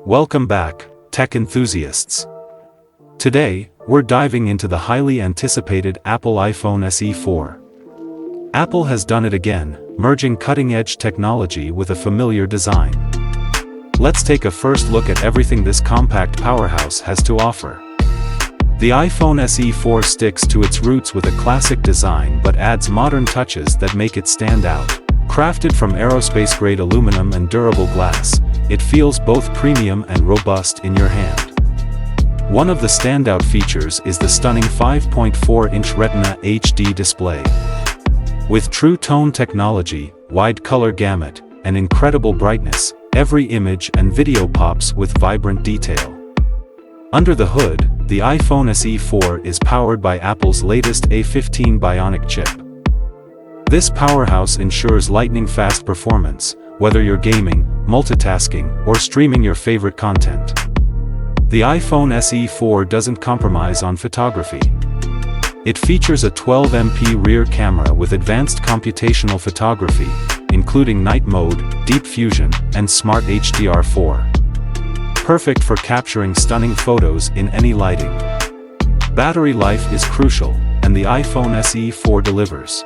Welcome back, tech enthusiasts. Today, we're diving into the highly anticipated Apple iPhone SE 4. Apple has done it again, merging cutting-edge technology with a familiar design. Let's take a first look at everything this compact powerhouse has to offer. The iPhone SE 4 sticks to its roots with a classic design but adds modern touches that make it stand out. Crafted from aerospace-grade aluminum and durable glass, it feels both premium and robust in your hand. One of the standout features is the stunning 5.4-inch Retina HD display. With true tone technology, wide color gamut, and incredible brightness, every image and video pops with vibrant detail. Under the hood, the iPhone SE 4 is powered by Apple's latest A15 Bionic chip. This powerhouse ensures lightning-fast performance, whether you're gaming, multitasking, or streaming your favorite content. The iPhone SE 4 doesn't compromise on photography. It features a 12MP rear camera with advanced computational photography, including night mode, deep fusion, and smart HDR4. Perfect for capturing stunning photos in any lighting. Battery life is crucial, and the iPhone SE 4 delivers.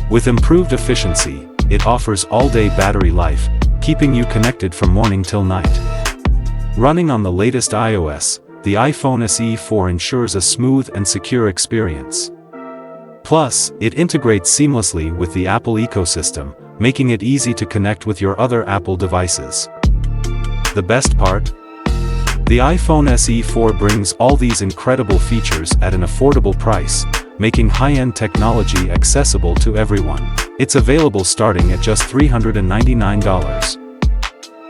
With improved efficiency, it offers all-day battery life, keeping you connected from morning till night. Running on the latest iOS, the iPhone SE 4 ensures a smooth and secure experience. Plus, it integrates seamlessly with the Apple ecosystem, making it easy to connect with your other Apple devices. The best part? The iPhone SE 4 brings all these incredible features at an affordable price, making high-end technology accessible to everyone. It's available starting at just $399.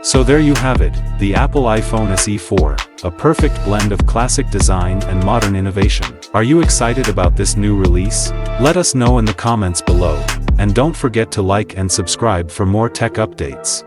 So there you have it, the Apple iPhone SE 4, a perfect blend of classic design and modern innovation. Are you excited about this new release? Let us know in the comments below, and don't forget to like and subscribe for more tech updates.